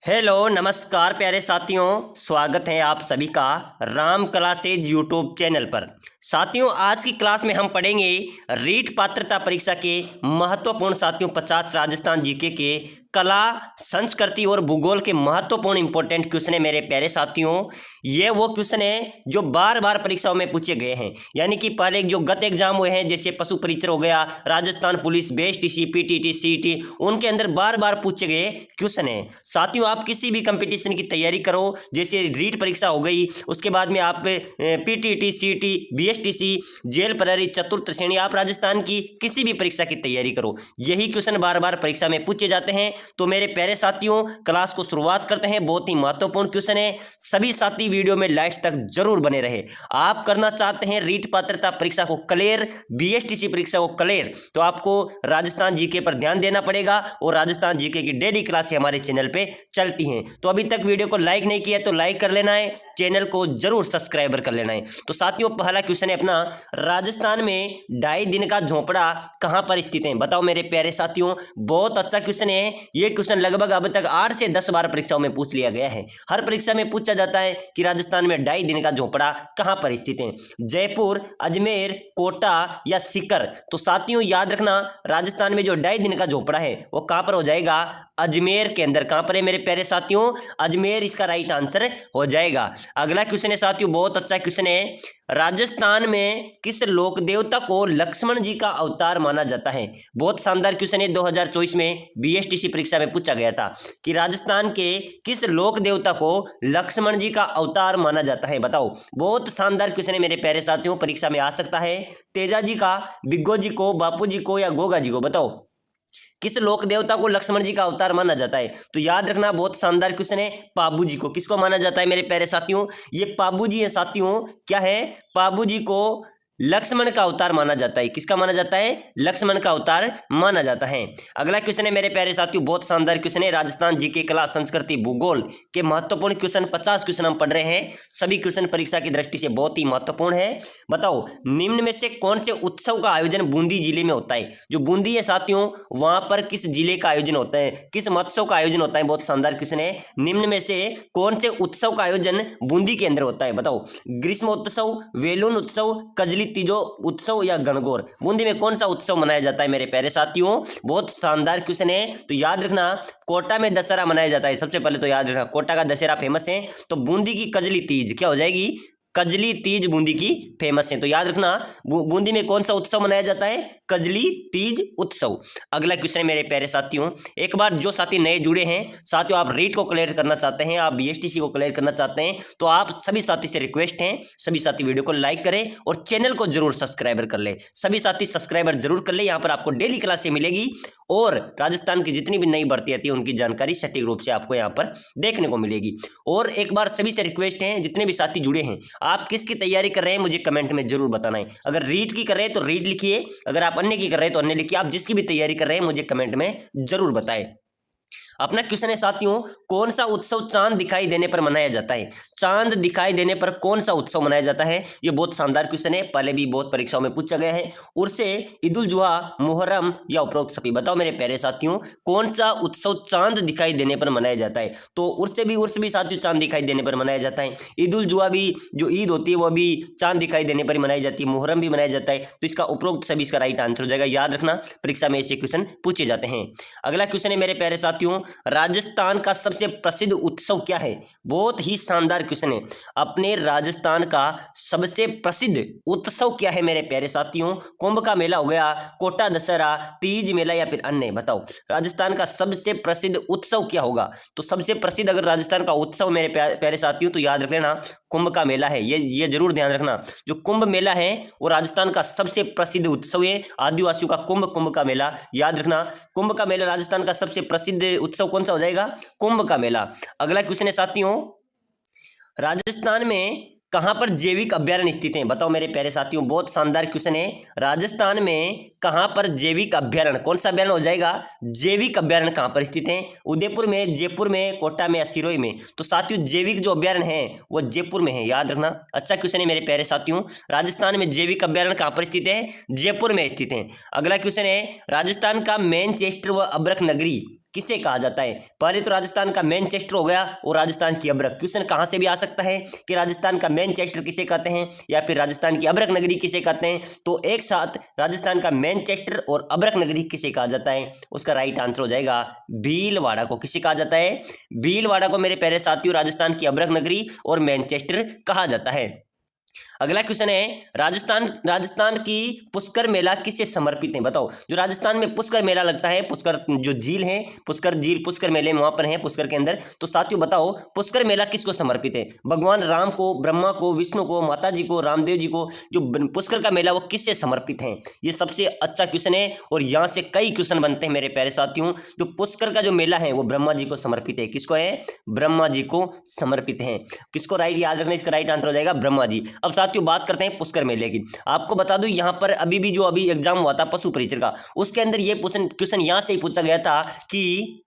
Hello नमस्कार प्यारे साथियों, स्वागत है आप सभी का राम क्लासेज यूट्यूब चैनल पर। साथियों, आज की क्लास में हम पढ़ेंगे रीट पात्रता परीक्षा के महत्वपूर्ण साथियों 50 राजस्थान जीके के कला, संस्कृति और भूगोल के महत्वपूर्ण इंपॉर्टेंट क्वेश्चन है मेरे प्यारे साथियों। ये वो क्वेश्चन है जो बार बार परीक्षाओं में पूछे गए हैं, यानी कि पहले जो गत एग्जाम हुए हैं जैसे पशु परीक्षण हो गया, राजस्थान पुलिस, बेएसटीसी, पीटीटी, सीईटी, उनके अंदर बार बार पूछे गए क्वेश्चन है। साथियों, आप किसी भी कंपटीशन की तैयारी करो, जैसे रीट परीक्षा हो गई, उसके बाद में आप पीटीटी, सीईटी, बीएसटीसी, जेल प्रहरी, चतुर्थ श्रेणी, आप राजस्थान की किसी भी परीक्षा की तैयारी करो, यही क्वेश्चन बार बार परीक्षा में पूछे जाते हैं। तो मेरे प्यारे साथियों, क्लास को शुरुआत करते हैं। बहुत ही महत्वपूर्ण क्वेश्चन है, सभी साथी वीडियो में लास्ट तक जरूर बने रहे। आप करना चाहते हैं रीट पात्रता परीक्षा को क्लियर, बीएसटीसी परीक्षा को क्लियर, तो आपको राजस्थान जीके पर ध्यान देना पड़ेगा और राजस्थान जीके की डेली क्लास हमारे चैनल पे चलती हैं। तो अभी तक वीडियो को लाइक नहीं किया तो लाइक कर लेना है, चैनल को जरूर सब्सक्राइबर कर लेना है। तो साथियों, पहला क्वेश्चन है अपना, राजस्थान में 2.5 दिन का झोंपड़ा कहां पर स्थित है? बताओ मेरे प्यारे साथियों, बहुत अच्छा क्वेश्चन है। ये क्वेश्चन लगभग अब तक 8 से 10 बार परीक्षाओं में पूछ लिया गया है। हर परीक्षा में पूछा जाता है कि राजस्थान में 2.5 दिन का झोंपड़ा कहां पर स्थित है? जयपुर, अजमेर, कोटा या सीकर? तो साथियों याद रखना, राजस्थान में जो 2.5 दिन का झोंपड़ा है वो कहां पर हो जाएगा? अजमेर के अंदर। कहां पर है मेरे प्यारे साथियों? अजमेर इसका राइट आंसर हो जाएगा। अगला क्वेश्चन है साथियों, बहुत अच्छा क्वेश्चन है, राजस्थान में किस लोक देवता को लक्ष्मण जी का अवतार माना जाता है? बहुत शानदार क्वेश्चन है, 2024 में बीएसटीसी परीक्षा में पूछा गया था कि राजस्थान के किस लोक देवता को लक्ष्मण जी का अवतार माना जाता है? बताओ, बहुत शानदार क्वेश्चन है मेरे प्यारे साथियों, परीक्षा में आ सकता है। तेजा जी का, बिग्गो जी को, बापू जी को या गोगा जी को? बताओ, किस लोक देवता को लक्ष्मण जी का अवतार माना जाता है? तो याद रखना, बहुत शानदार क्वेश्चन है, पाबू जी को। किसको माना जाता है मेरे प्यारे साथियों? ये पाबू जी है साथियों। क्या है? पाबू जी को लक्ष्मण का अवतार माना जाता है। किसका माना जाता है? लक्ष्मण का अवतार माना जाता है। अगला क्वेश्चन है मेरे प्यारे साथियों, बहुत शानदार क्वेश्चन है, राजस्थान जीके कला, संस्कृति, भूगोल के महत्वपूर्ण क्वेश्चन 50 क्वेश्चन हम पढ़ रहे हैं। सभी क्वेश्चन परीक्षा की दृष्टि से बहुत ही महत्वपूर्ण है। बताओ, निम्न में से कौन से उत्सव का आयोजन बूंदी जिले में होता है? जो बूंदी है साथियों, वहां पर किस जिले का आयोजन होता है, किस महोत्सव का आयोजन होता है? बहुत शानदार क्वेश्चन है, निम्न में से कौन से उत्सव का आयोजन बूंदी के अंदर होता है? बताओ, ग्रीष्मोत्सव, वेलून उत्सव, कजली तीजो उत्सव या गणगौर? बूंदी में कौन सा उत्सव मनाया जाता है मेरे प्यारे साथियों? बहुत शानदार क्वेश्चन है। तो याद रखना, कोटा में दशहरा मनाया जाता है। सबसे पहले तो याद रखना, कोटा का दशहरा फेमस है। तो बूंदी की कजली तीज क्या हो जाएगी? कजली तीज बूंदी की फेमस है। तो याद रखना, बूंदी में कौन सा उत्सव मनाया जाता है? कजली तीज उत्सव। अगला क्वेश्चन है मेरे प्यारे साथियों, एक बार जो साथी नए जुड़े हैं साथियों, आप रीट को क्लियर करना चाहते हैं, आप बीएसटीसी को क्लियर करना चाहते हैं, तो आप सभी साथी से रिक्वेस्ट है, सभी साथी वीडियो को लाइक करें और चैनल को जरूर सब्सक्राइबर कर ले। सभी साथी सब्सक्राइबर जरूर कर ले, यहाँ पर आपको डेली क्लासें मिलेगी और राजस्थान की जितनी भी नई भर्ती आती है उनकी जानकारी सटीक रूप से आपको यहाँ पर देखने को मिलेगी। और एक बार सभी से रिक्वेस्ट है, जितने भी साथी जुड़े हैं, आप किसकी तैयारी कर रहे हैं मुझे कमेंट में जरूर बताना है। अगर रीट की कर रहे हैं तो रीट लिखिए, अगर आप अन्य की कर रहे हैं तो अन्य लिखिए। आप जिसकी भी तैयारी कर रहे हैं मुझे कमेंट में जरूर बताएं। अपना क्वेश्चन है साथियों, कौन सा उत्सव चांद दिखाई देने पर मनाया जाता है? चांद दिखाई देने पर कौन सा उत्सव मनाया जाता है? ये बहुत शानदार क्वेश्चन है, पहले भी बहुत परीक्षाओं में पूछा गया है। उर्से, ईद उल जुहा, मुहर्रम या उपरोक्त सभी? बताओ मेरे प्यारे साथियों, कौन सा उत्सव चांद दिखाई देने पर मनाया जाता है? तो उर्स भी साथियों चांद दिखाई देने पर मनाया जाता है। ईद उल जुहा भी, जो ईद होती है वो भी चांद दिखाई देने पर मनाई जाती है। मुहर्रम भी मनाया जाता है। तो इसका उपरोक्त सभी इसका राइट आंसर हो जाएगा। याद रखना, परीक्षा में ऐसे क्वेश्चन पूछे जाते हैं। अगला क्वेश्चन है मेरे प्यारे साथियों, राजस्थान का सबसे प्रसिद्ध उत्सव क्या है? बहुत ही शानदार क्वेश्चन है। अपने राजस्थान का सबसे प्रसिद्ध उत्सव क्या है मेरे प्यारे साथियों? कुंभ का मेला हो गया, कोटा दशहरा, तीज मेला या फिर अन्य? बताओ, राजस्थान का सबसे प्रसिद्ध उत्सव क्या होगा? तो सबसे प्रसिद्ध अगर राजस्थान का उत्सव मेरे प्यारे साथियों, तो याद रख लेना, कुंभ का मेला है। ये जरूर ध्यान रखना, जो कुंभ मेला है वो राजस्थान का सबसे प्रसिद्ध उत्सव है। आदिवासियों का कुंभ का मेला, याद रखना, कुंभ का मेला राजस्थान का सबसे प्रसिद्ध उत्सव कौन सा हो जाएगा? कुंभ का मेला। अगला क्वेश्चन है साथियों, राजस्थान में कहां पर जैविक अभ्यारण्य स्थित हैं? बताओ मेरे प्यारे साथियों, बहुत शानदार क्वेश्चन है। राजस्थान में कहां पर जैविक अभ्यारण्य, कौन सा अभ्यारण्य हो जाएगा? जैविक अभ्यारण्य कहां पर स्थित है? उदयपुर में, जयपुर में, कोटा में या सिरोही में? तो साथियों जैविक जो अभ्यारण्य है वो जयपुर में है। याद रखना, अच्छा क्वेश्चन है मेरे प्यारे साथियों। राजस्थान में जैविक अभ्यारण्य कहां पर स्थित है? जयपुर में स्थित है। अगला क्वेश्चन है, राजस्थान का मैनचेस्टर व अब्रक नगरी किसे कहा जाता है? पहले तो राजस्थान का मैनचेस्टर हो गया और राजस्थान की अबरक। क्वेश्चन कहां से भी आ सकता है कि राजस्थान का मैनचेस्टर किसे कहते हैं या फिर राजस्थान की अबरक नगरी किसे कहते हैं। तो एक साथ राजस्थान का मैनचेस्टर और अबरक नगरी किसे कहा जाता है? उसका राइट आंसर हो जाएगा भीलवाड़ा को। किसे कहा जाता है? भीलवाड़ा को मेरे प्यारे साथियों राजस्थान की अबरक नगरी और मैनचेस्टर कहा जाता है। अगला क्वेश्चन है, राजस्थान की पुष्कर मेला किसे समर्पित है? बताओ। जो राजस्थान में पुष्कर मेला लगता है, पुष्कर जो झील है, पुष्कर झील पुष्कर मेले में वहां पर है पुष्कर के अंदर। तो साथियों बताओ पुष्कर मेला किसको समर्पित है? भगवान राम को, ब्रह्मा को, विष्णु को, माता जी को, रामदेव जी को। जो पुष्कर का मेला वो किससे समर्पित है? ये सबसे अच्छा क्वेश्चन है और यहाँ से कई क्वेश्चन बनते हैं मेरे प्यारे साथियों। जो पुष्कर का जो मेला है वो ब्रह्मा जी को समर्पित है। किसको है? ब्रह्मा जी को समर्पित है। किसको राइट याद रखना, इसका राइट आंसर हो जाएगा ब्रह्मा जी। अब साथियों बात करते हैं पुष्कर मेले की। आपको बता दूं यहाँ पर अभी एग्जाम हुआ था पशु परिचर का, उसके अंदर ये क्वेश्चन यहाँ से ही पूछा गया था कि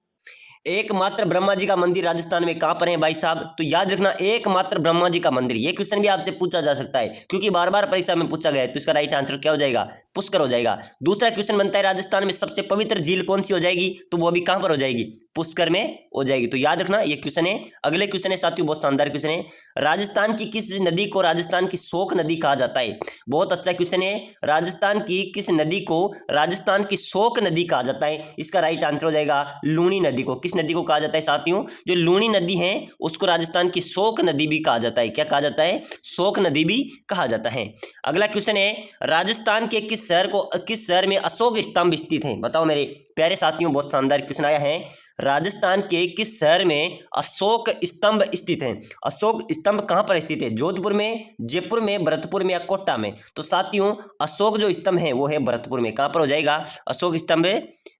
एकमात्र ब्रह्मा जी का मंदिर राजस्थान में कहां पर है भाई साहब? तो याद रखना एकमात्र ब्रह्मा जी का मंदिर। ये क्वेश्चन भी आपसे पूछा जा सकता है क्योंकि बार बार परीक्षा में पूछा गया है। तो इसका राइट आंसर क्या हो जाएगा? पुष्कर हो जाएगा। दूसरा क्वेश्चन बनता है राजस्थान में सबसे पवित्र झील कौन सी हो जाएगी? तो वो अभी कहां पर हो जाएगी? पुष्कर में हो जाएगी। तो याद रखना ये क्वेश्चन है। अगले क्वेश्चन है साथियों बहुत शानदार क्वेश्चन है, राजस्थान की किस नदी को राजस्थान की शोक नदी कहा जाता है? बहुत अच्छा क्वेश्चन है। राजस्थान की किस नदी को राजस्थान की शोक नदी कहा जाता है? इसका राइट आंसर हो जाएगा लूणी नदी को। किस नदी को कहा जाता है साथियों? जो लूणी नदी है उसको राजस्थान की शोक नदी भी कहा जाता है। क्या कहा जाता है? शोक नदी भी कहा जाता है। अगला क्वेश्चन है, राजस्थान के किस शहर में अशोक स्तंभ स्थित है? बताओ मेरे प्यारे साथियों बहुत शानदार क्वेश्चन आया है। राजस्थान के किस शहर में अशोक स्तंभ स्थित है? अशोक स्तंभ कहां पर स्थित है? जोधपुर में, जयपुर में, भरतपुर में या कोटा में? तो साथियों अशोक जो स्तंभ है वो है भरतपुर में। कहां पर हो जाएगा? अशोक स्तंभ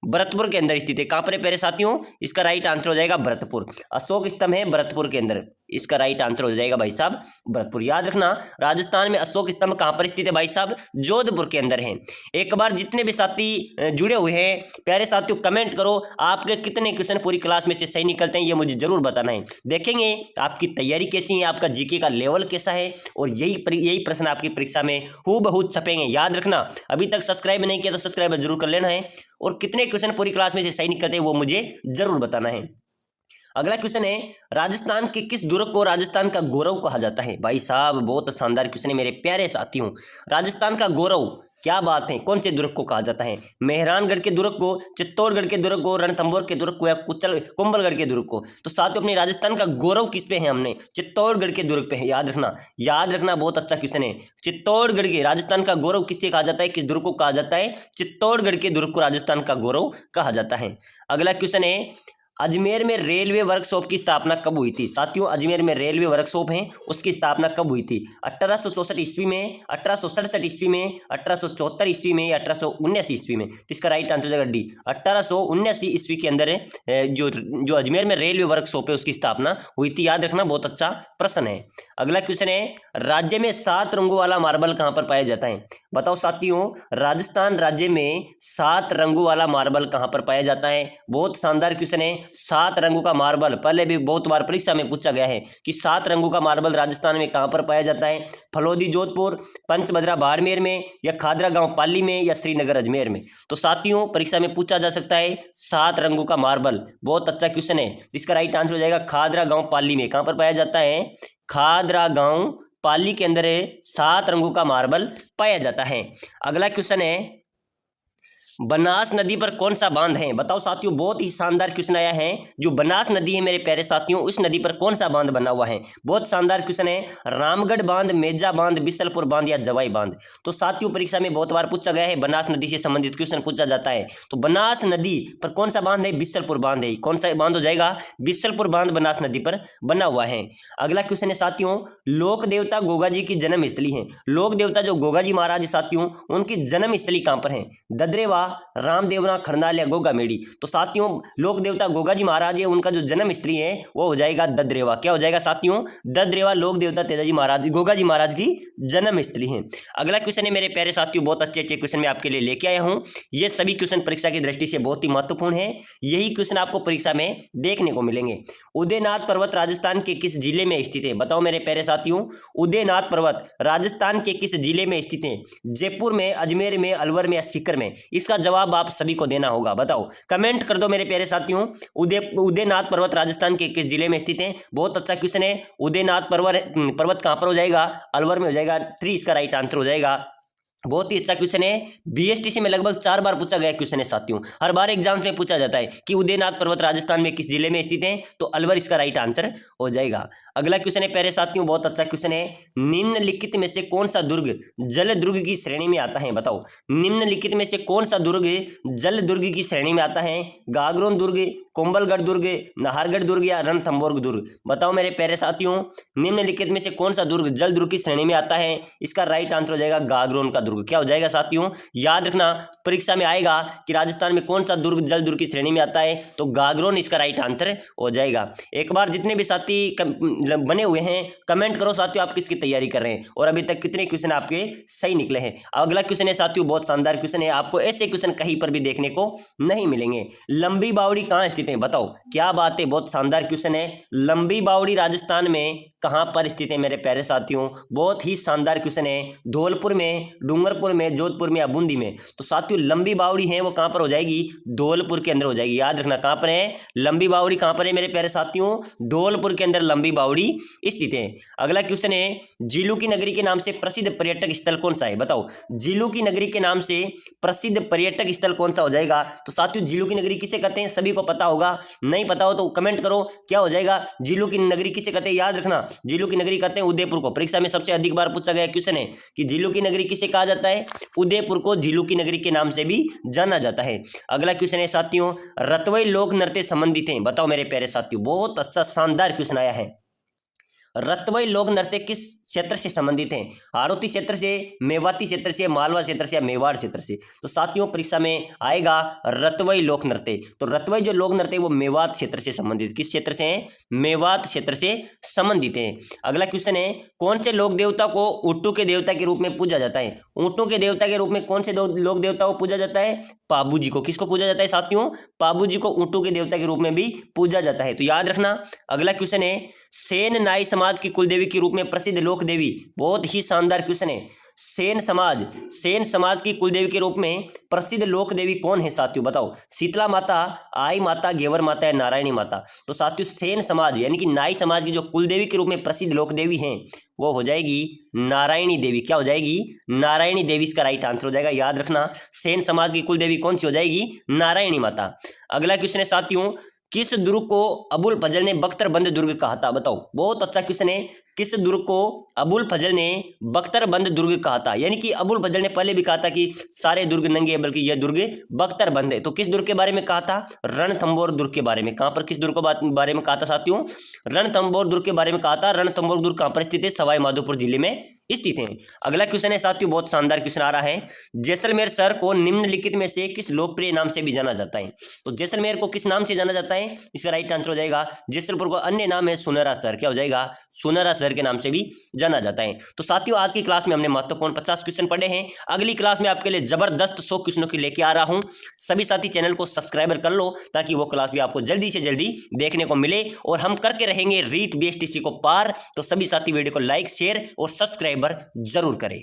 भरतपुर के अंदर स्थित है। कहां पर है प्यारे साथियों? इसका राइट आंसर हो जाएगा भरतपुर। अशोक स्तंभ है भरतपुर के अंदर। इसका राइट आंसर हो जाएगा भाई साहब भरतपुर। याद रखना राजस्थान में अशोक स्तंभ कहां पर स्थित है भाई साहब? जोधपुर के अंदर है। एक बार जितने भी साथी जुड़े हुए हैं प्यारे साथियों कमेंट करो आपके कितने क्वेश्चन पूरी क्लास में से सही निकलते हैं, ये मुझे जरूर बताना है। देखेंगे आपकी तैयारी कैसी है, आपका जीके का लेवल कैसा है और यही प्रश्न आपकी परीक्षा में हूबहू छपेंगे। याद रखना अभी तक सब्सक्राइब नहीं किया तो सब्सक्राइब जरूर कर लेना है और कितने क्वेश्चन पूरी क्लास में से सही निकलते हैं वो मुझे जरूर बताना है। अगला क्वेश्चन है, राजस्थान के किस दुर्ग को राजस्थान का गौरव कहा जाता है? भाई साहब बहुत शानदार क्वेश्चन है मेरे प्यारे साथियों। राजस्थान का गौरव क्या बात है, कौन से दुर्ग को कहा जाता है? मेहरानगढ़ के दुर्ग को, चित्तौड़गढ़ के दुर्ग को, रणथंभौर के दुर्ग को या कुंभलगढ़ के दुर्ग को? तो साथियों अपने राजस्थान का गौरव किस पे है? हमने चित्तौड़गढ़ के दुर्ग पे है। याद रखना बहुत अच्छा क्वेश्चन है। चित्तौड़गढ़ के राजस्थान का गौरव किससे कहा जाता है? किस दुर्ग को कहा जाता है? चित्तौड़गढ़ के दुर्ग को राजस्थान का गौरव कहा जाता है। अगला क्वेश्चन है, अजमेर में रेलवे वर्कशॉप की स्थापना कब हुई थी? साथियों अजमेर में रेलवे वर्कशॉप है उसकी स्थापना कब हुई थी? 1864 ईस्वी में, 1867 ईस्वी में, 1874 ईस्वी में या 1879 ईस्वी में? तो इसका राइट आंसर हो जाएगा डी, 1879 ईस्वी के अंदर जो अजमेर में रेलवे वर्कशॉप है उसकी स्थापना हुई थी। याद रखना बहुत अच्छा प्रश्न है। अगला क्वेश्चन है, राज्य में 7 रंगों वाला मार्बल कहां पर पाया जाता है? बताओ साथियों राजस्थान राज्य में 7 रंगों वाला मार्बल कहां पर पाया जाता है? बहुत शानदार क्वेश्चन है। 7 रंगों का मार्बल पहले भी बहुत बार परीक्षा में पूछा गया है कि 7 रंगों का मार्बल राजस्थान में कहां पर पाया जाता है? फलोदी जोधपुर, पंचभद्रा बाड़मेर में या खादरा गांव पाली में या श्रीनगर अजमेर में? तो साथियों परीक्षा में पूछा जा सकता है 7 रंगों का मार्बल। बहुत अच्छा क्वेश्चन है। इसका राइट आंसर हो जाएगा खादरा गांव पाली में। कहां पर पाया जाता है? खादरा गांव पाली के अंदर 7 रंगों का मार्बल पाया जाता है। अगला क्वेश्चन है, बनास नदी पर कौन सा बांध है? बताओ साथियों बहुत ही शानदार क्वेश्चन आया है। जो बनास नदी है मेरे प्यारे साथियों उस नदी पर कौन सा बांध बना हुआ है? बहुत शानदार क्वेश्चन है। रामगढ़ बांध, मेजा बांध, बिसलपुर बांध या जवाई बांध? तो साथियों परीक्षा में बहुत बार पूछा गया है, बनास नदी से संबंधित क्वेश्चन पूछा जाता है। तो बनास नदी पर कौन सा बांध है? बिसलपुर बांध है। कौन सा बांध हो जाएगा? बिसलपुर बांध बनास नदी पर बना हुआ है। अगला क्वेश्चन है साथियों, लोक देवता गोगा जी की जन्म स्थली है। लोक देवता जो गोगा जी महाराज साथियों उनकी जन्म स्थली कहां पर है? ददरेवा, रामदेवरा, खरनाल या गोगामेड़ी? तो साथियों लोक देवता गोगा जी महाराज है उनका जो जन्म स्थली है वो हो जाएगा ददरेवा। क्या हो जाएगा साथियों? ददरेवा लोक देवता तेजाजी महाराज गोगा जी महाराज की जन्म स्थली है। अगला क्वेश्चन है मेरे प्यारे साथियों बहुत अच्छे क्वेश्चन मैं आपके लिए लेके आया हूं। ये सभी क्वेश्चन परीक्षा की दृष्टि से बहुत ही महत्वपूर्ण है। यही क्वेश्चन आपको परीक्षा में देखने को मिलेंगे। उदयनाथ पर्वत राजस्थान के किस जिले में स्थित है? बताओ मेरे प्यारे साथियों उदयनाथ पर्वत राजस्थान के किस जिले में स्थित है? जयपुर में, अजमेर में, अलवर में या सीकर में? इसका इसका जवाब आप सभी को देना होगा। बताओ, कमेंट कर दो मेरे प्यारे साथियों। उदयनाथ पर्वत राजस्थान के किस जिले में स्थित है? बहुत अच्छा क्वेश्चन है। उदयनाथ पर्वत कहां पर हो जाएगा? अलवर में हो जाएगा। 3 इसका राइट आंसर हो जाएगा। बहुत ही अच्छा क्वेश्चन है। बीएसटीसी में लगभग 4 बार पूछा गया क्वेश्चन है साथियों। हर बार एग्जाम्स में पूछा जाता है कि उदयनाथ पर्वत राजस्थान में किस जिले में स्थित है, तो अलवर इसका राइट आंसर हो जाएगा। अगला क्वेश्चन है प्यारे साथियों, बहुत अच्छा क्वेश्चन है। निम्नलिखित में से कौन सा दुर्ग जल दुर्ग की श्रेणी में आता है? बताओ, निम्नलिखित में से कौन सा दुर्ग जल दुर्ग की श्रेणी में आता है? गागरोन दुर्ग, कुंभलगढ़ दुर्ग, नाहरगढ़ दुर्ग या रणथंभौर दुर्ग? बताओ मेरे प्यारे साथियों, निम्नलिखित में से कौन सा दुर्ग जल दुर्ग की श्रेणी में आता है? इसका राइट आंसर हो जाएगा गागरोन का दुर्ग। क्या हो जाएगा साथियों? याद रखना, परीक्षा में आएगा कि राजस्थान में कौन सा दुर्ग जल दुर्ग की श्रेणी में आता है, तो गागरोन इसका राइट आंसर हो जाएगा। एक बार जितने भी साथी बने हुए हैं कमेंट करो साथियों, आप किसकी तैयारी कर रहे हैं और अभी तक कितने क्वेश्चन आपके सही निकले हैं। अगला क्वेश्चन है साथियों, बहुत शानदार क्वेश्चन है। आपको ऐसे क्वेश्चन कहीं पर भी देखने को नहीं मिलेंगे। लंबी बावड़ी कहां स्थित है? बताओ, क्या बात है, बहुत शानदार क्वेश्चन है। लंबी बावड़ी राजस्थान में कहां पर स्थित है मेरे प्यारे साथियों? बहुत ही शानदार क्वेश्चन है। धौलपुर में, डूंगरपुर में, जोधपुर में या बूंदी में? तो साथियों लंबी बावड़ी है वो कहां पर हो जाएगी? धौलपुर के अंदर हो जाएगी। याद रखना, कहां पर है लंबी बावड़ी? कहां पर है मेरे प्यारे साथियों? धौलपुर के अंदर लंबी बावड़ी स्थित है। अगला क्वेश्चन है, झीलों की नगरी के नाम से प्रसिद्ध पर्यटक स्थल कौन सा है? बताओ, झीलों की नगरी के नाम से प्रसिद्ध पर्यटक स्थल कौन सा हो जाएगा? तो साथियों झीलों की नगरी किसे कहते हैं सभी को पता होगा, नहीं पता हो तो कमेंट करो क्या हो जाएगा। झीलों की नगरी किसे कहते हैं? याद रखना, झीलों की नगरी कहते हैं उदयपुर को। परीक्षा में सबसे अधिक बार पूछा गया क्वेश्चन है कि झीलों की नगरी किसे कहा जाता है? उदयपुर को झीलों की नगरी के नाम से भी जाना जाता है। अगला क्वेश्चन है साथियों, रतवई लोक नृत्य संबंधित हैं? बताओ मेरे प्यारे साथियों, बहुत अच्छा शानदार क्वेश्चन आया है। रतवई लोक नृत्य किस क्षेत्र से संबंधित हैं? हाड़ौती क्षेत्र से, मेवाती क्षेत्र से, मालवा क्षेत्र से या मेवाड़ क्षेत्र से? तो साथियों परीक्षा में आएगा रतवई लोक नृत्य। तो रतवई जो लोक नृत्य वो मेवात क्षेत्र से संबंधित, किस क्षेत्र से है? मेवात क्षेत्र से संबंधित है। अगला क्वेश्चन है, कौन से लोक देवता को ऊंटों के देवता के रूप में पूजा जाता है? ऊंटों के देवता के रूप में कौन से लोक देवता को पूजा जाता है? पाबू जी को। किसको पूजा जाता है साथियों? पाबू जी को ऊंटों के देवता के रूप में भी पूजा जाता है। तो याद रखना। अगला क्वेश्चन है, सेन नाई समाज की कुलदेवी के रूप में प्रसिद्ध लोक देवी? बहुत ही शानदार क्वेश्चन है। सेन समाज की कुलदेवी के रूप में प्रसिद्ध लोक देवी कौन है साथियों? बताओ, शीतला माता, आई माता, घेवर माता या नारायणी माता? तो साथियों सेन समाज यानी कि नाई समाज की जो कुलदेवी के रूप में प्रसिद्ध लोक देवी हैं वो हो जाएगी नारायणी देवी। क्या हो जाएगी? नारायणी देवी इसका राइट आंसर हो जाएगा। याद रखना, सेन समाज की कुलदेवी कौन सी हो जाएगी? नारायणी माता। अगला क्वेश्चन है साथियों, किस दुर्ग को अबुल फजल ने बख्तरबंद दुर्ग कहा था? बताओ, बहुत अच्छा क्वेश्चन है। किस दुर्ग को अबुल फजल ने बख्तरबंद दुर्ग कहा था? यानी कि अबुल फजल ने पहले भी कहा था कि सारे दुर्ग नंगे हैं बल्कि यह दुर्ग बख्तरबंद है। तो किस दुर्ग के बारे में कहा था? रणथंभौर दुर्ग के बारे में। कहां पर, किस दुर्ग के बारे में कहा था साथियों? रणथंभौर दुर्ग के बारे में कहा था। रणथंभौर दुर्ग कहां पर स्थित है? सवाई माधोपुर जिले में स्थित है। अगला क्वेश्चन है साथियों, बहुत शानदार क्वेश्चन आ रहा है। जैसलमेर शहर को निम्नलिखित में से किस लोकप्रिय नाम से भी जाना जाता है? तो जैसलमेर को किस नाम से जाना जाता है? इसका राइट आंसर हो जाएगा जैसलपुर को अन्य नाम है सुनहरा शहर। क्या हो जाएगा? सुनहरा शहर के नाम से भी जाना जाता है। तो साथियों आज की क्लास में हमने महत्वपूर्ण 50 क्वेश्चन पढ़े हैं। अगली क्लास में आपके लिए जबरदस्त 100 क्वेश्चनों की लेके आ रहा हूं। सभी साथी चैनल को सब्सक्राइबर कर लो ताकि वो क्लास भी आपको जल्दी से जल्दी देखने को मिले और हम करके रहेंगे रीट बीएसटीसी को पार। तो सभी साथी वीडियो को लाइक, शेयर और सब्सक्राइबर जरूर करें।